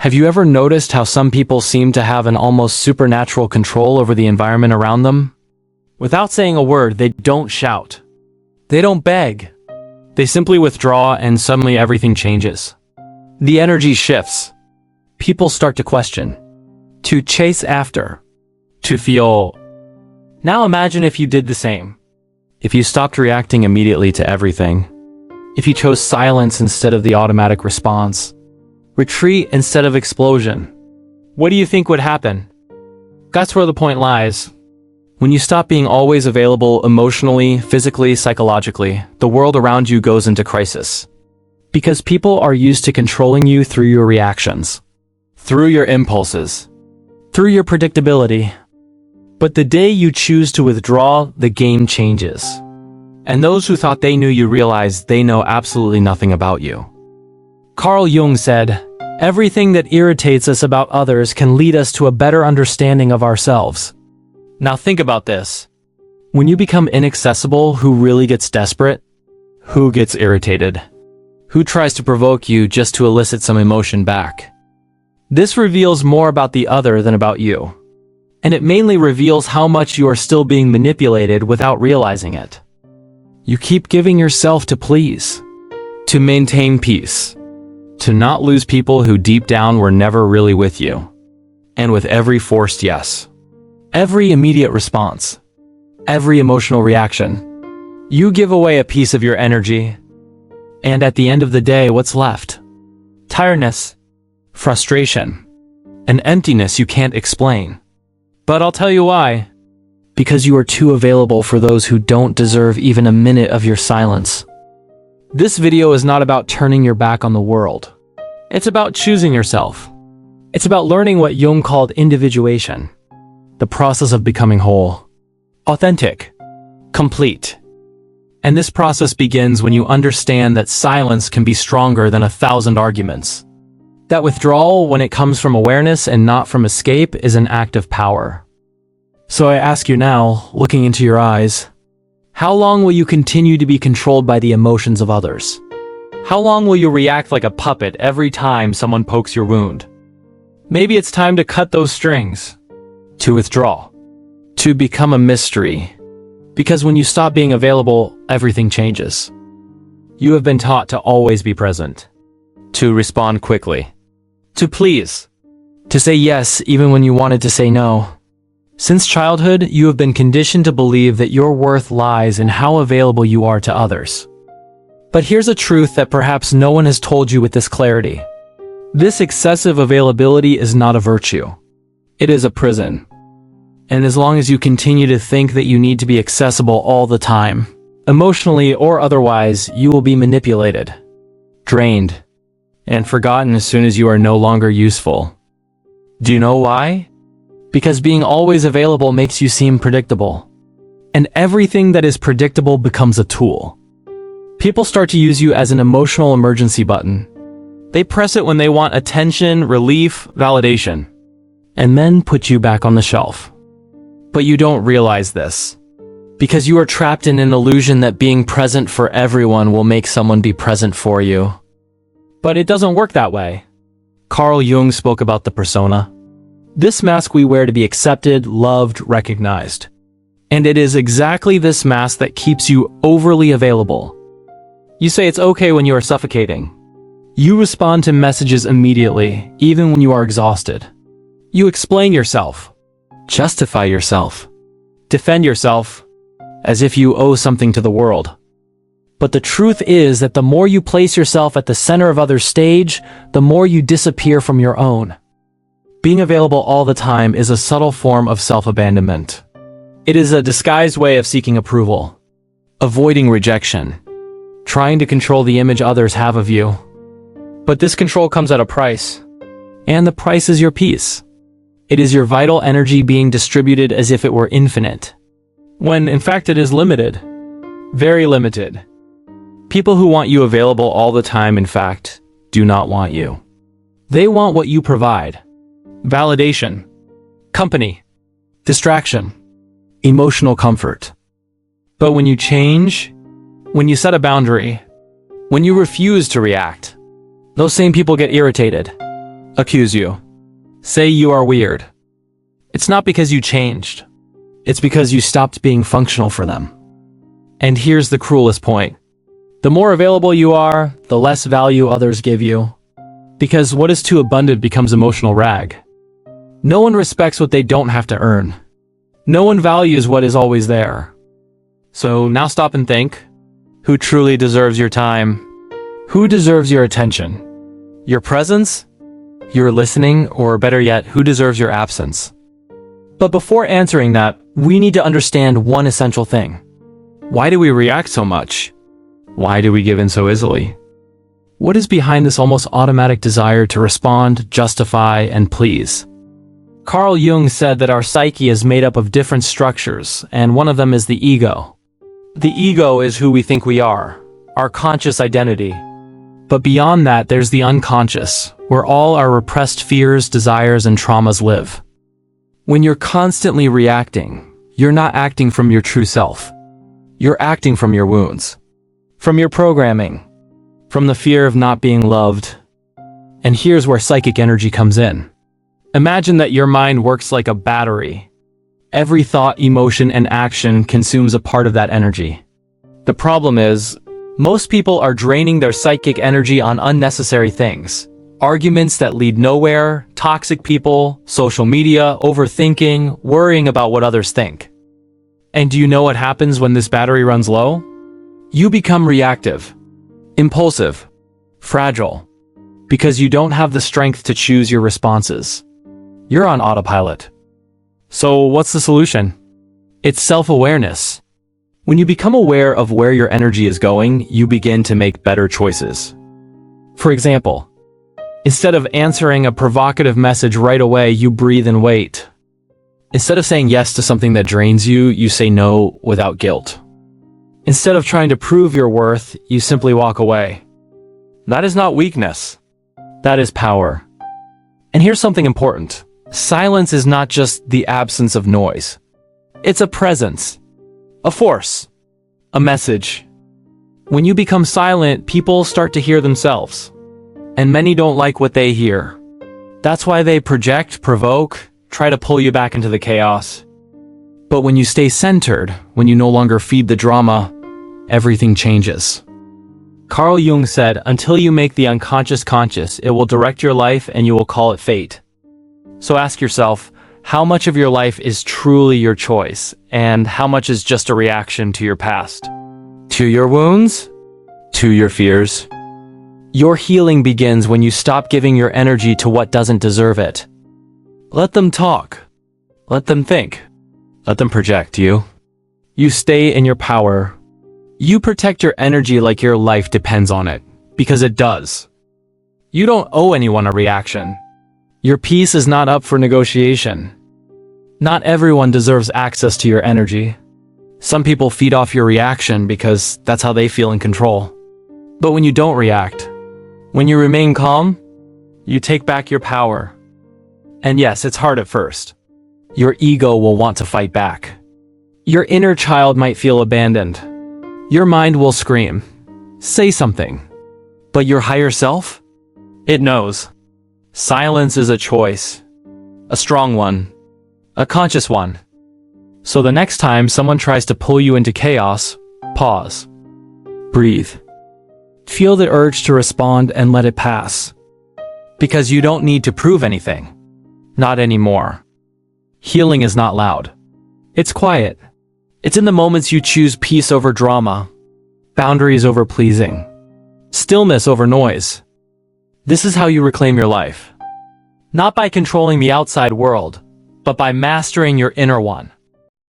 Have you ever noticed how some people seem to have an almost supernatural control over the environment around them? Without saying a word, they don't shout. They don't beg. They simply withdraw and suddenly everything changes. The energy shifts. People start to question, to chase after, to feel. Now imagine if you did the same. If you stopped reacting immediately to everything. If you chose silence instead of the automatic response. Retreat instead of explosion. What do you think would happen? That's where the point lies. When you stop being always available emotionally, physically, psychologically, the world around you goes into crisis. Because people are used to controlling you through your reactions, through your impulses, through your predictability. But the day you choose to withdraw, the game changes. And those who thought they knew you realize they know absolutely nothing about you. Carl Jung said, "Everything that irritates us about others can lead us to a better understanding of ourselves." Now think about this. When you become inaccessible, who really gets desperate? Who gets irritated? Who tries to provoke you just to elicit some emotion back? This reveals more about the other than about you. And it mainly reveals how much you are still being manipulated without realizing it. You keep giving yourself to please, to maintain peace, to not lose people who deep down were never really with you. And with every forced yes, every immediate response, every emotional reaction, you give away a piece of your energy. And at the end of the day, what's left? Tiredness, frustration, an emptiness you can't explain. But I'll tell you why. Because you are too available for those who don't deserve even a minute of your silence. This video is not about turning your back on the world. It's about choosing yourself. It's about learning what Jung called individuation. The process of becoming whole, authentic, complete. And this process begins when you understand that silence can be stronger than 1,000 arguments. That withdrawal, when it comes from awareness and not from escape, is an act of power. So I ask you now, looking into your eyes, how long will you continue to be controlled by the emotions of others? How long will you react like a puppet every time someone pokes your wound? Maybe it's time to cut those strings, to withdraw, to become a mystery. Because when you stop being available, everything changes. You have been taught to always be present, to respond quickly, to please, to say yes even when you wanted to say no. Since childhood, you have been conditioned to believe that your worth lies in how available you are to others. But here's a truth that perhaps no one has told you with this clarity. This excessive availability is not a virtue. It is a prison. And as long as you continue to think that you need to be accessible all the time, emotionally or otherwise, you will be manipulated, drained, and forgotten as soon as you are no longer useful. Do you know why? Because being always available makes you seem predictable. And everything that is predictable becomes a tool. People start to use you as an emotional emergency button. They press it when they want attention, relief, validation, and then put you back on the shelf. But you don't realize this, because you are trapped in an illusion that being present for everyone will make someone be present for you. But it doesn't work that way. Carl Jung spoke about the persona. This mask we wear to be accepted, loved, recognized. And it is exactly this mask that keeps you overly available. You say it's okay when you are suffocating. You respond to messages immediately, even when you are exhausted. You explain yourself, justify yourself, defend yourself, as if you owe something to the world. But the truth is that the more you place yourself at the center of others' stage, the more you disappear from your own. Being available all the time is a subtle form of self-abandonment. It is a disguised way of seeking approval, avoiding rejection, trying to control the image others have of you. But this control comes at a price, and the price is your peace. It is your vital energy being distributed as if it were infinite, when in fact it is limited, very limited. People who want you available all the time, in fact, do not want you. They want what you provide. Validation, company, distraction, emotional comfort. But when you change, when you set a boundary, when you refuse to react, those same people get irritated. accuse you, say you are weird. It's not because you changed. It's because you stopped being functional for them. And here's the cruelest point. The more available you are, the less value others give you. Because what is too abundant becomes emotional rag. No one respects what they don't have to earn. No one values what is always there. So now stop and think. Who truly deserves your time? Who deserves your attention? Your presence? Your listening? Or better yet, who deserves your absence? But before answering that, we need to understand one essential thing. Why do we react so much? Why do we give in so easily? What is behind this almost automatic desire to respond, justify, and please? Carl Jung said that our psyche is made up of different structures, and one of them is the ego. The ego is who we think we are, our conscious identity. But beyond that, there's the unconscious, where all our repressed fears, desires, and traumas live. When you're constantly reacting, you're not acting from your true self. You're acting from your wounds, from your programming, from the fear of not being loved. And here's where psychic energy comes in. Imagine that your mind works like a battery. Every thought, emotion, and action consumes a part of that energy. The problem is, most people are draining their psychic energy on unnecessary things. Arguments that lead nowhere, toxic people, social media, overthinking, worrying about what others think. And do you know what happens when this battery runs low? You become reactive, impulsive, fragile, because you don't have the strength to choose your responses. You're on autopilot. So what's the solution? It's self-awareness. When you become aware of where your energy is going, you begin to make better choices. For example, instead of answering a provocative message right away, you breathe and wait. Instead of saying yes to something that drains you, you say no without guilt. Instead of trying to prove your worth, you simply walk away. That is not weakness. That is power. And here's something important. Silence is not just the absence of noise. It's a presence, a force, a message. When you become silent, people start to hear themselves. And many don't like what they hear. That's why they project, provoke, try to pull you back into the chaos. But when you stay centered, when you no longer feed the drama, everything changes. Carl Jung said, until you make the unconscious conscious, it will direct your life and you will call it fate. So ask yourself, how much of your life is truly your choice, and how much is just a reaction to your past? To your wounds? To your fears? Your healing begins when you stop giving your energy to what doesn't deserve it. Let them talk. Let them think. Let them project you. You stay in your power. You protect your energy like your life depends on it, because it does. You don't owe anyone a reaction. Your peace is not up for negotiation. Not everyone deserves access to your energy. Some people feed off your reaction because that's how they feel in control. But when you don't react, when you remain calm, you take back your power. And yes, it's hard at first. Your ego will want to fight back. Your inner child might feel abandoned. Your mind will scream, say something. But your higher self? It knows. Silence is a choice. A strong one. A conscious one. So the next time someone tries to pull you into chaos, pause. Breathe. Feel the urge to respond and let it pass. Because you don't need to prove anything. Not anymore. Healing is not loud. It's quiet. It's in the moments you choose peace over drama, boundaries over pleasing, stillness over noise. This is how you reclaim your life. Not by controlling the outside world, but by mastering your inner one.